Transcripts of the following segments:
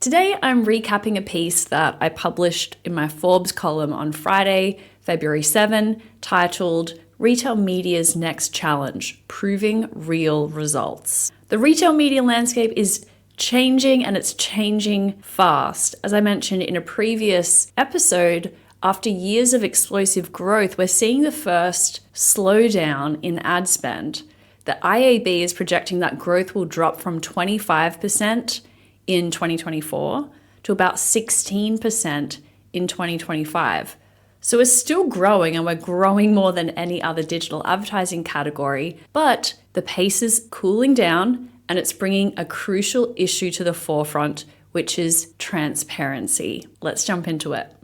Today, I'm recapping a piece that I published in my Forbes column on Friday, February 7, titled Retail Media's Next Challenge, Proving Real Results. The retail media landscape is changing, and it's changing fast. As I mentioned in a previous episode, after years of explosive growth, we're seeing the first slowdown in ad spend. The IAB is projecting that growth will drop from 25% in 2024 to about 16% in 2025. So we're still growing, and we're growing more than any other digital advertising category, but the pace is cooling down, and it's bringing a crucial issue to the forefront, which is transparency. Let's jump into it.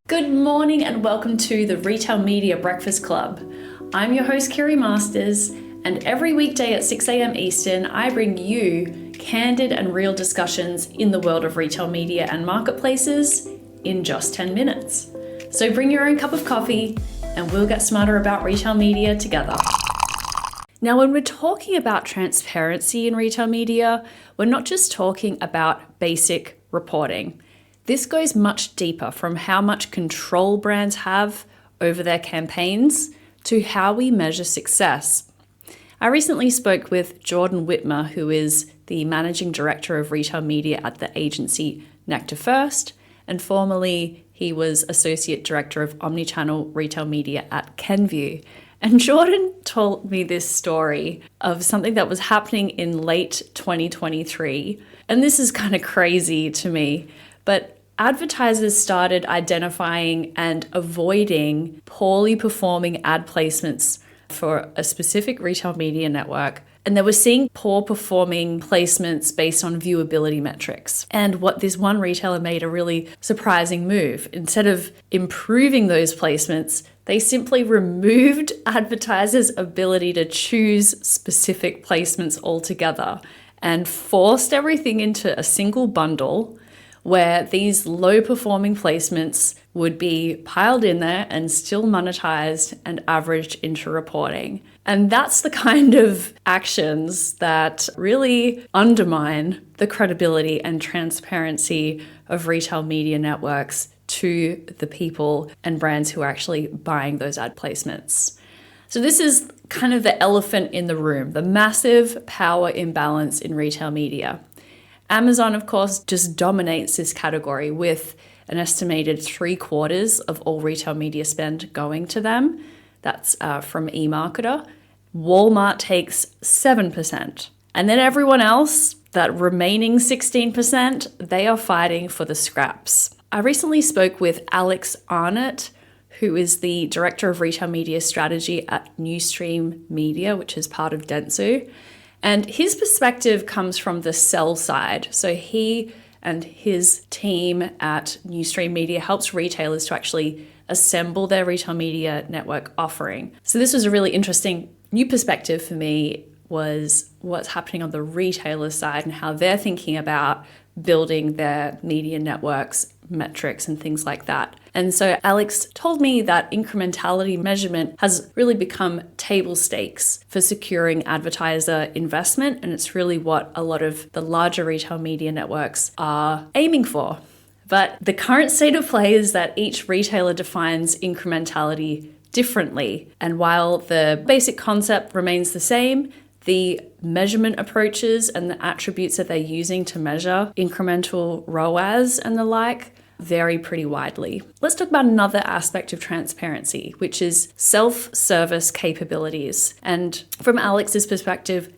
Good morning and welcome to the Retail Media Breakfast Club. I'm your host, Kiri Masters, and every weekday at 6 a.m. Eastern, I bring you candid and real discussions in the world of retail media and marketplaces in just 10 minutes. So bring your own cup of coffee and we'll get smarter about retail media together. Now, when we're talking about transparency in retail media, we're not just talking about basic reporting. This goes much deeper, from how much control brands have over their campaigns to how we measure success. I recently spoke with Jordan Whitmer, who is the Managing Director of Retail Media at the agency Nectar First, and formerly he was Associate Director of Omnichannel Retail Media at Kenvue. And Jordan told me this story of something that was happening in late 2023. And this is kind of crazy to me, but advertisers started identifying and avoiding poorly performing ad placements for a specific retail media network. And they were seeing poor performing placements based on viewability metrics. And what this one retailer made a really surprising move. Instead of improving those placements, they simply removed advertisers' ability to choose specific placements altogether and forced everything into a single bundle where these low performing placements would be piled in there and still monetized and averaged into reporting. And that's the kind of actions that really undermine the credibility and transparency of retail media networks to the people and brands who are actually buying those ad placements. So this is kind of the elephant in the room, the massive power imbalance in retail media. Amazon, of course, just dominates this category with an estimated 3/4 of all retail media spend going to them. That's from eMarketer. Walmart takes 7%. And then everyone else, that remaining 16%, they are fighting for the scraps. I recently spoke with Alex Arnott, who is the Director of Retail Media Strategy at Newstream Media, which is part of Dentsu. And his perspective comes from the sell side. So he and his team at Newstream Media helps retailers to actually assemble their retail media network offering. So this was a really interesting new perspective for me, was what's happening on the retailer side and how they're thinking about building their media networks, metrics, and things like that. And so Alex told me that incrementality measurement has really become table stakes for securing advertiser investment, and it's really what a lot of the larger retail media networks are aiming for. But the current state of play is that each retailer defines incrementality differently. And while the basic concept remains the same, the measurement approaches and the attributes that they're using to measure incremental ROAS and the like vary pretty widely. Let's talk about another aspect of transparency, which is self-service capabilities. And from Alex's perspective,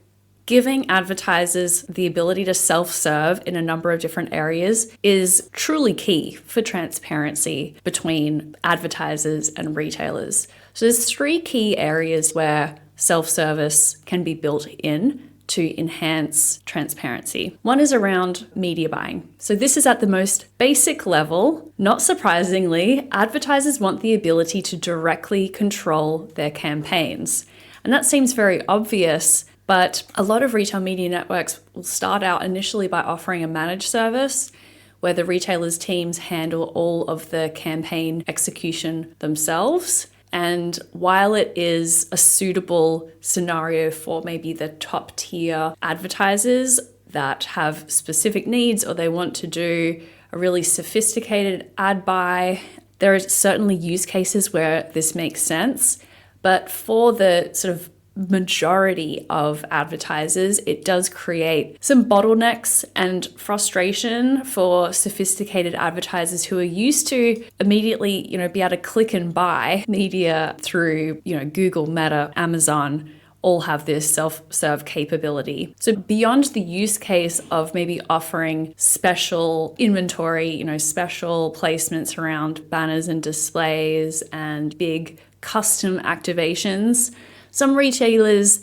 giving advertisers the ability to self-serve in a number of different areas is truly key for transparency between advertisers and retailers. So there's 3 key areas where self-service can be built in to enhance transparency. One is around media buying. So this is at the most basic level. Not surprisingly, advertisers want the ability to directly control their campaigns. And that seems very obvious, but a lot of retail media networks will start out initially by offering a managed service where the retailer's teams handle all of the campaign execution themselves. And while it is a suitable scenario for maybe the top tier advertisers that have specific needs, or they want to do a really sophisticated ad buy. There are certainly use cases where this makes sense, but for the sort of majority of advertisers, it does create some bottlenecks and frustration for sophisticated advertisers who are used to immediately, be able to click and buy media through, Google, Meta, Amazon, all have this self-serve capability. So beyond the use case of maybe offering special inventory, special placements around banners and displays and big custom activations, some retailers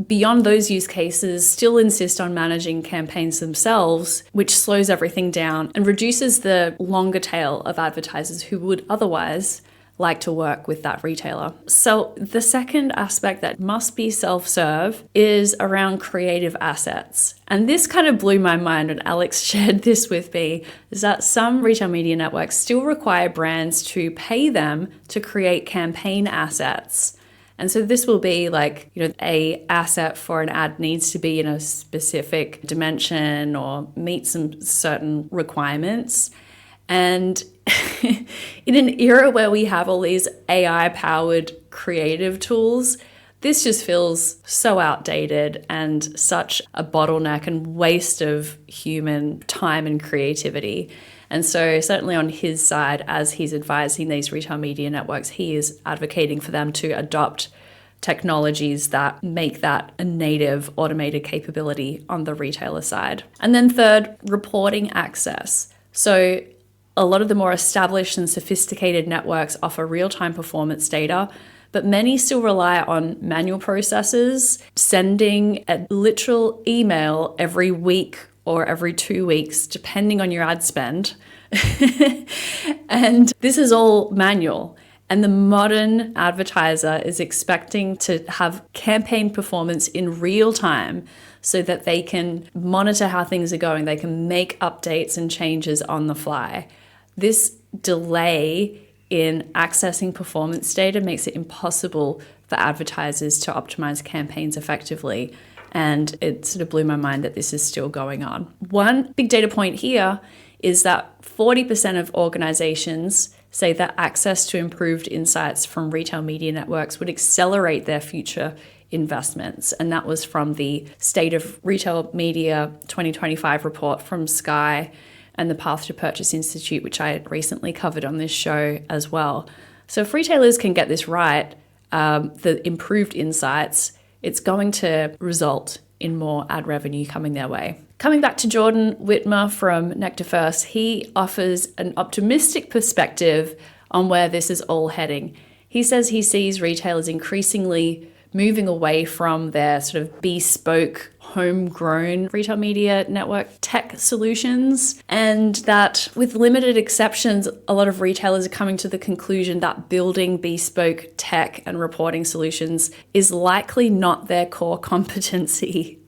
beyond those use cases still insist on managing campaigns themselves, which slows everything down and reduces the longer tail of advertisers who would otherwise like to work with that retailer. So the second aspect that must be self-serve is around creative assets. And this kind of blew my mind when Alex shared this with me, is that some retail media networks still require brands to pay them to create campaign assets. And so this will be like, a asset for an ad needs to be in a specific dimension or meet some certain requirements. And in an era where we have all these AI-powered creative tools, this just feels so outdated and such a bottleneck and waste of human time and creativity. And so certainly on his side, as he's advising these retail media networks, he is advocating for them to adopt technologies that make that a native automated capability on the retailer side. And then third, reporting access. So a lot of the more established and sophisticated networks offer real-time performance data, but many still rely on manual processes, sending a literal email every week or every 2 weeks, depending on your ad spend. And this is all manual. And the modern advertiser is expecting to have campaign performance in real time so that they can monitor how things are going. They can make updates and changes on the fly. This delay in accessing performance data makes it impossible for advertisers to optimize campaigns effectively. And it sort of blew my mind that this is still going on. One big data point here is that 40% of organizations say that access to improved insights from retail media networks would accelerate their future investments. And that was from the State of Retail Media 2025 report from Sky and the Path to Purchase Institute, which I recently covered on this show as well. So if retailers can get this right, the improved insights, it's going to result in more ad revenue coming their way. Coming back to Jordan Whitmer from Nectar First, he offers an optimistic perspective on where this is all heading. He says he sees retailers increasingly moving away from their sort of bespoke, homegrown retail media network tech solutions, and that with limited exceptions, a lot of retailers are coming to the conclusion that building bespoke tech and reporting solutions is likely not their core competency.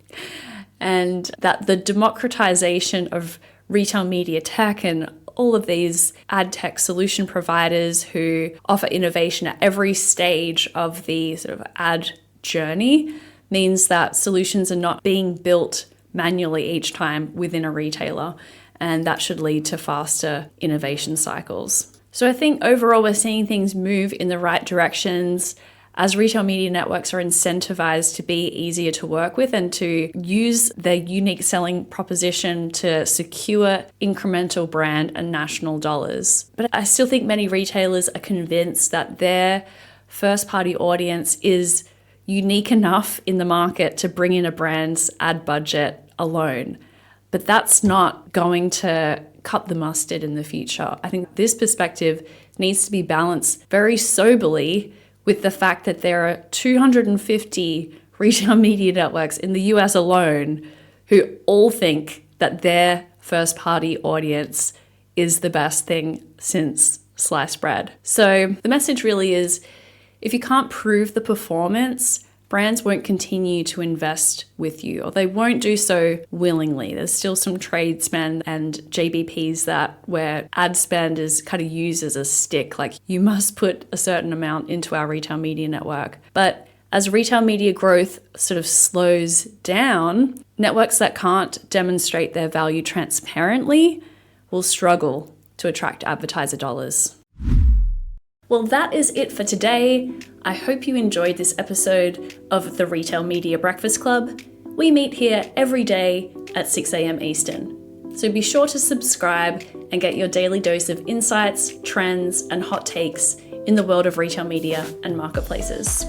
And that the democratization of retail media tech and all of these ad tech solution providers who offer innovation at every stage of the sort of ad journey means that solutions are not being built manually each time within a retailer, and that should lead to faster innovation cycles. So I think overall we're seeing things move in the right directions as retail media networks are incentivized to be easier to work with and to use their unique selling proposition to secure incremental brand and national dollars. But I still think many retailers are convinced that their first-party audience is unique enough in the market to bring in a brand's ad budget alone. But that's not going to cut the mustard in the future. I think this perspective needs to be balanced very soberly with the fact that there are 250 retail media networks in the US alone who all think that their first-party audience is the best thing since sliced bread. So the message really is, if you can't prove the performance, brands won't continue to invest with you, or they won't do so willingly. There's still some trade spend and JBPs where ad spend is kind of used as a stick, like you must put a certain amount into our retail media network. But As retail media growth sort of slows down, networks that can't demonstrate their value transparently will struggle to attract advertiser dollars. Well, that is it for today. I hope you enjoyed this episode of the Retail Media Breakfast Club. We meet here every day at 6 a.m. Eastern. So be sure to subscribe and get your daily dose of insights, trends, and hot takes in the world of retail media and marketplaces.